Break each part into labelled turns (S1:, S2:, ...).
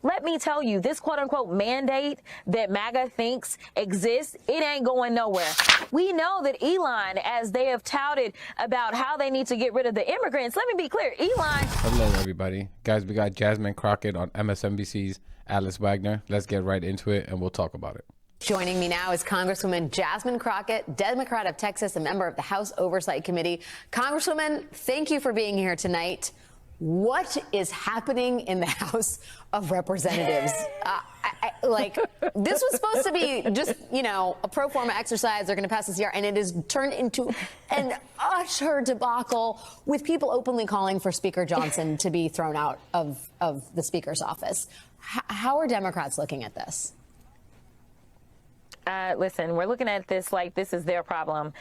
S1: Let me tell you, this quote unquote mandate that MAGA thinks exists, it ain't going nowhere. We know that Elon, as they have touted about how they need to get rid of the immigrants, let me be clear, Elon.
S2: Hello, everybody. Guys, we got Jasmine Crockett on MSNBC's Alice Wagner. Let's get right into it and we'll talk about it.
S3: Joining me now is Congresswoman Jasmine Crockett, Democrat of Texas, a member of the House Oversight Committee. Congresswoman, thank you for being here tonight. What is happening in the House of Representatives? This was supposed to be just, a pro forma exercise. They're going to pass this year, and it has turned into an utter debacle with people openly calling for Speaker Johnson to be thrown out of the Speaker's office. How are Democrats looking at this?
S1: Listen, we're looking at this like this is their problem.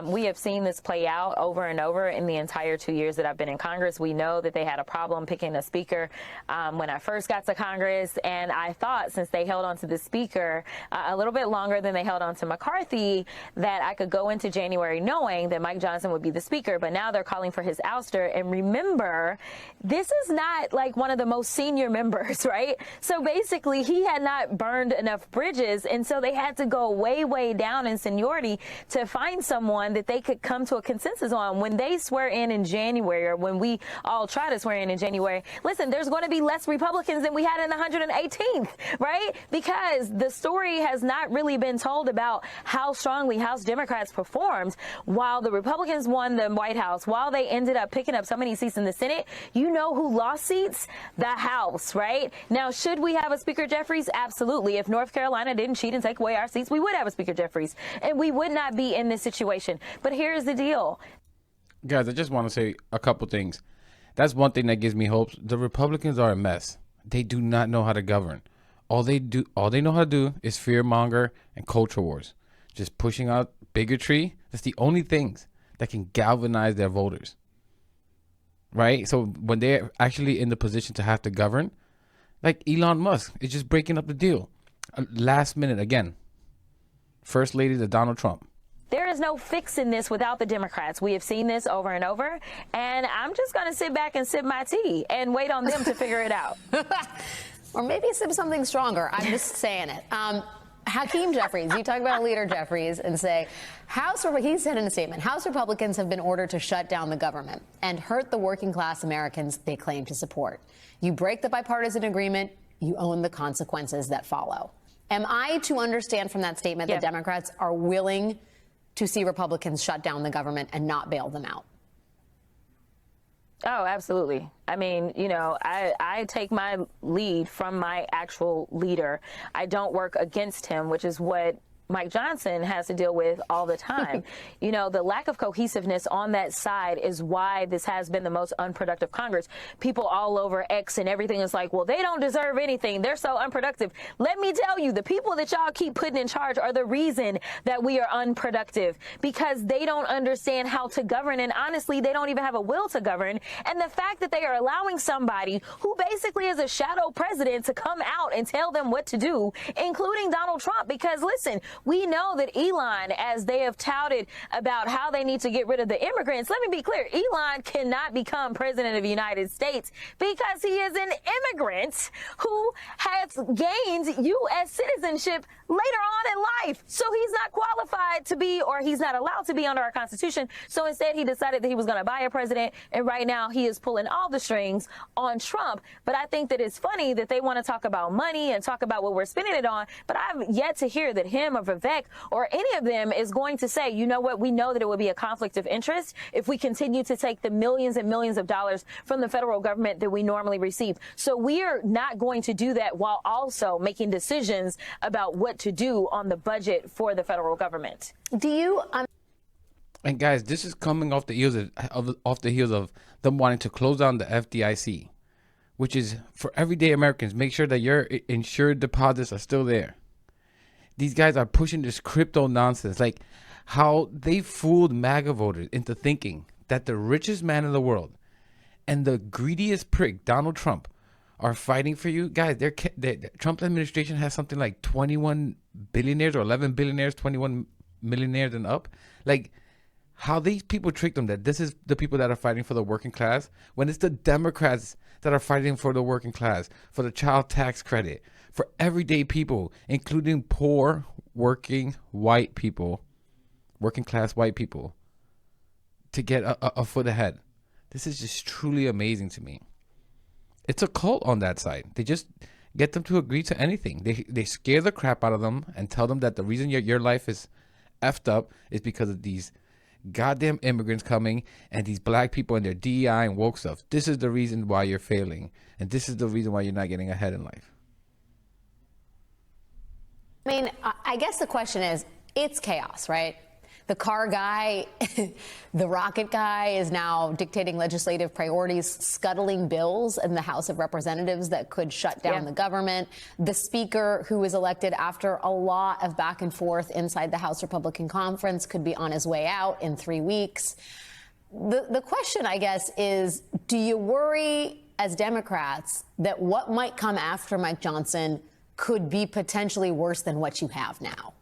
S1: We have seen this play out over and over in the entire 2 years that I've been in Congress. We know that they had a problem picking a speaker when I first got to Congress. And I thought since they held on to the speaker a little bit longer than they held on to McCarthy, that I could go into January knowing that Mike Johnson would be the speaker. But now they're calling for his ouster. And remember, this is not like one of the most senior members, right? So basically, he had not burned enough bridges. And so they had to go way down in seniority to find someone that they could come to a consensus on. When they swear in January, or when we all try to swear in January, listen, there's going to be less Republicans than we had in the 118th, right? Because the story has not really been told about how strongly House Democrats performed while the Republicans won the White House, while they ended up picking up so many seats in the Senate. You know who lost seats? The House, right? Now, should we have a Speaker Jeffries? Absolutely. If North Carolina didn't cheat and take away our seats, we would have a Speaker Jeffries, and we would not be in this situation. But here's the deal.
S2: Guys, I just want to say a couple things. That's one thing that gives me hope. The Republicans are a mess. They do not know how to govern. All they know how to do is fearmonger and culture wars. Just pushing out bigotry. That's the only things that can galvanize their voters. Right? So when they're actually in the position to have to govern, like Elon Musk is just breaking up the deal. Last minute again. First Lady to Donald Trump.
S1: There is no fixing this without the Democrats. We have seen this over and over, and I'm just going to sit back and sip my tea and wait on them to figure it out.
S3: Or maybe sip something stronger. I'm just saying it. Hakeem Jeffries, you talk about Leader Jeffries and say, he said in a statement, House Republicans have been ordered to shut down the government and hurt the working class Americans they claim to support. You break the bipartisan agreement, you own the consequences that follow. Am I to understand from that statement that Democrats are willing to see Republicans shut down the government and not bail them out?
S1: Oh, absolutely. I mean, I take my lead from my actual leader. I don't work against him, which is what Mike Johnson has to deal with all the time. The lack of cohesiveness on that side is why this has been the most unproductive Congress. People all over X and everything is like, well, they don't deserve anything. They're so unproductive. Let me tell you, the people that y'all keep putting in charge are the reason that we are unproductive, because they don't understand how to govern. And honestly, they don't even have a will to govern. And the fact that they are allowing somebody who basically is a shadow president to come out and tell them what to do, including Donald Trump, because listen, we know that Elon, as they have touted about how they need to get rid of the immigrants, let me be clear, Elon cannot become president of the United States because he is an immigrant who has gained U.S. citizenship later on in life. So he's not qualified to be, or he's not allowed to be under our Constitution. So instead, he decided that he was going to buy a president. And right now, he is pulling all the strings on Trump. But I think that it's funny that they want to talk about money and talk about what we're spending it on. But I've yet to hear that him or Vivek or any of them is going to say, you know what, we know that it would be a conflict of interest if we continue to take the millions and millions of dollars from the federal government that we normally receive. So we are not going to do that while also making decisions about what to do on the budget for the federal government.
S3: Do you?
S2: And guys, this is coming off the heels of them wanting to close down the FDIC, which is for everyday Americans. Make sure that your insured deposits are still there. These guys are pushing this crypto nonsense, like how they fooled MAGA voters into thinking that the richest man in the world and the greediest prick, Donald Trump, are fighting for you. Guys, the Trump administration has something like 21 billionaires or 11 billionaires, 21 millionaires and up. Like, how these people trick them that this is the people that are fighting for the working class when it's the Democrats that are fighting for the working class, for the child tax credit, for everyday people, including poor, working, white people, working class white people, to get a foot ahead. This is just truly amazing to me. It's a cult on that side. They just get them to agree to anything. They scare the crap out of them and tell them that the reason your life is effed up is because of these goddamn immigrants coming and these black people and their DEI and woke stuff. This is the reason why you're failing, and this is the reason why you're not getting ahead in life.
S3: I mean, I guess the question is, it's chaos, right? The car guy, the rocket guy is now dictating legislative priorities, scuttling bills in the House of Representatives that could shut down the government. The speaker, who was elected after a lot of back and forth inside the House Republican Conference, could be on his way out in 3 weeks. The question, I guess, is, do you worry as Democrats that what might come after Mike Johnson could be potentially worse than what you have now?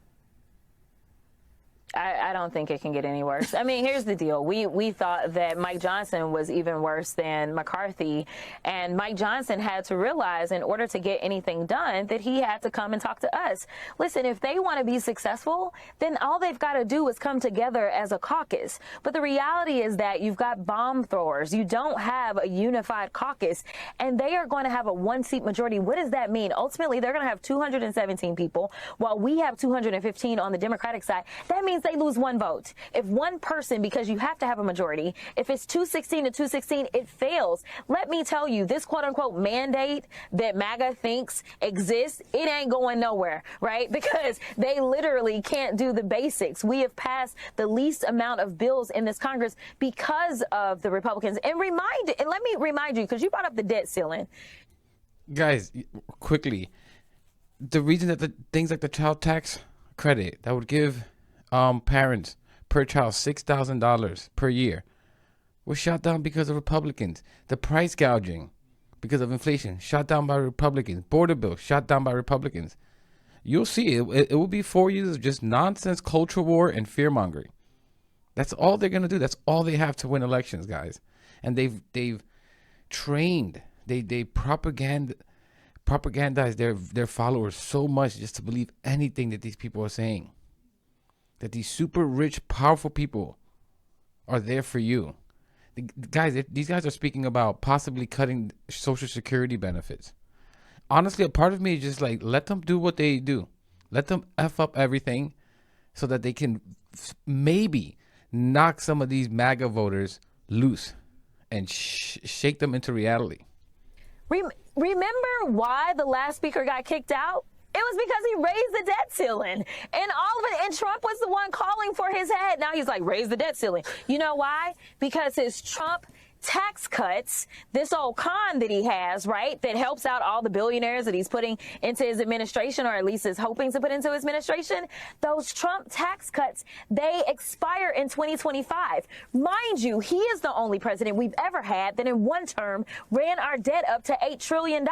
S1: I don't think it can get any worse. I mean, here's the deal. We thought that Mike Johnson was even worse than McCarthy. And Mike Johnson had to realize, in order to get anything done, that he had to come and talk to us. Listen, if they want to be successful, then all they've got to do is come together as a caucus. But the reality is that you've got bomb throwers. You don't have a unified caucus, and they are going to have a one-seat majority. What does that mean? Ultimately, they're going to have 217 people, while we have 215 on the Democratic side. That means they lose one vote. If one person, because you have to have a majority, if it's 216 to 216, it fails. Let me tell you, this quote unquote mandate that MAGA thinks exists, it ain't going nowhere, right? Because they literally can't do the basics. We have passed the least amount of bills in this Congress because of the Republicans. And let me remind you, because you brought up the debt ceiling.
S2: Guys, quickly, the reason that the things like the child tax credit that would give parents per child $6,000 per year was shot down because of Republicans. The price gouging because of inflation shot down by Republicans. Border bill shot down by Republicans. You'll see it will be 4 years of just nonsense, culture war, and fear mongering. That's all they're gonna do. That's all they have to win elections, guys. And they've trained, they propagandize their followers so much just to believe anything that these people are saying. That these super rich, powerful people are there for you. These guys are speaking about possibly cutting Social Security benefits. Honestly, a part of me is just like, let them do what they do. Let them F up everything so that they can maybe knock some of these MAGA voters loose and shake them into reality.
S1: Remember why the last speaker got kicked out? It was because he raised the debt ceiling, and all of it. And Trump was the one calling for his head. Now he's like, raise the debt ceiling. You know why? Because his Trump tax cuts, this old con that he has, right, that helps out all the billionaires that he's putting into his administration, or at least is hoping to put into his administration, those Trump tax cuts, they expire in 2025. Mind you, he is the only president we've ever had that in one term ran our debt up to $8 trillion.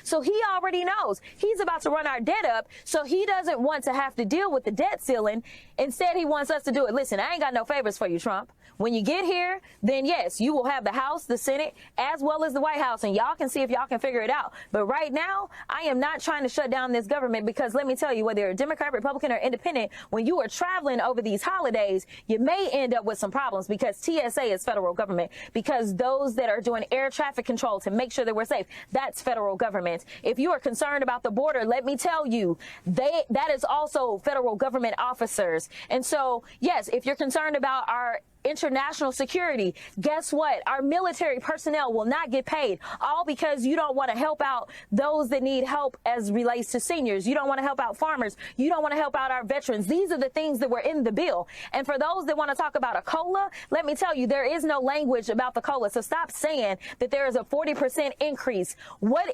S1: So he already knows he's about to run our debt up, so he doesn't want to have to deal with the debt ceiling. Instead, he wants us to do it. Listen, I ain't got no favors for you, Trump. When you get here, then yes, you will have the House, the Senate, as well as the White House, and y'all can see if y'all can figure it out. But right now, I am not trying to shut down this government, because let me tell you, whether you're a Democrat, Republican, or independent, when you are traveling over these holidays, you may end up with some problems, because TSA is federal government, because those that are doing air traffic control to make sure that we're safe, that's federal government. If you are concerned about the border, let me tell you, that is also federal government officers. And so, yes, if you're concerned about our international security, guess what? Our military personnel will not get paid, all because you don't want to help out those that need help as relates to seniors. You don't want to help out farmers. You don't want to help out our veterans. These are the things that were in the bill. And for those that want to talk about a COLA, let me tell you, there is no language about the COLA. So stop saying that there is a 40% increase.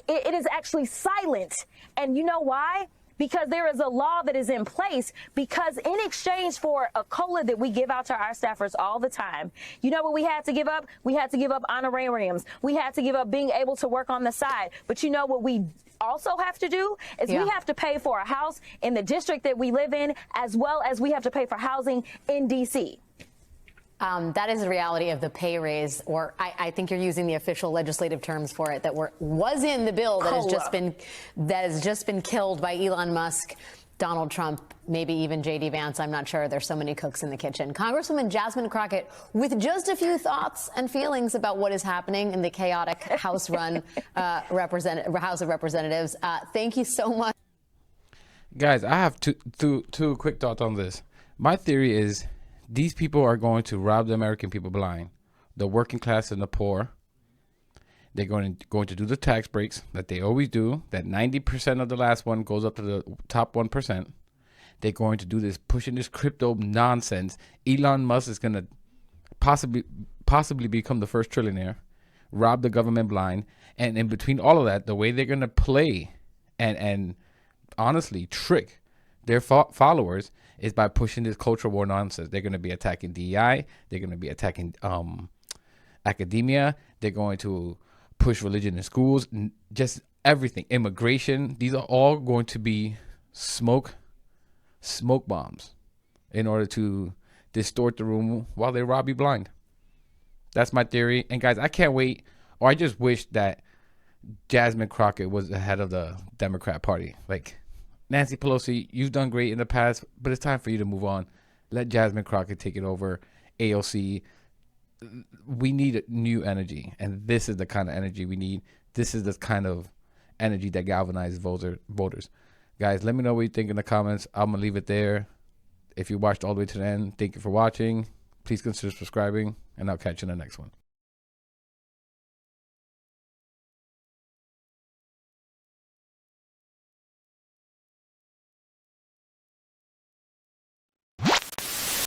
S1: It is actually silent. And you know why? Because there is a law that is in place, because in exchange for a COLA that we give out to our staffers all the time, you know what we had to give up? We had to give up honorariums. We had to give up being able to work on the side. But you know what we also have to do is we have to pay for a house in the district that we live in, as well as we have to pay for housing in D.C.
S3: That is the reality of the pay raise, or I think you're using the official legislative terms for it, that was in the bill that has just been killed by Elon Musk, Donald Trump, maybe even J.D. Vance. I'm not sure. There's so many cooks in the kitchen. Congresswoman Jasmine Crockett with just a few thoughts and feelings about what is happening in the chaotic House-run House of Representatives. Thank you so much.
S2: Guys, I have two quick thoughts on this. My theory is these people are going to rob the American people blind, the working class and the poor. They're going to do the tax breaks that they always do, that 90% of the last one goes up to the top 1%. They're going to do this, pushing this crypto nonsense. Elon Musk is going to possibly become the first trillionaire, rob the government blind. And in between all of that, the way they're going to play and honestly trick their followers is by pushing this cultural war nonsense. They're going to be attacking DEI. They're going to be attacking academia. They're going to push religion in schools, just everything. Immigration. These are all going to be smoke bombs in order to distort the room while they rob you blind. That's my theory. And guys, I can't wait, or I just wish that Jasmine Crockett was the head of the Democrat Party. Like, Nancy Pelosi, you've done great in the past, but it's time for you to move on. Let Jasmine Crockett take it over. AOC. We need new energy, and this is the kind of energy we need. This is the kind of energy that galvanizes voters. Guys, let me know what you think in the comments. I'm going to leave it there. If you watched all the way to the end, thank you for watching. Please consider subscribing, and I'll catch you in the next one.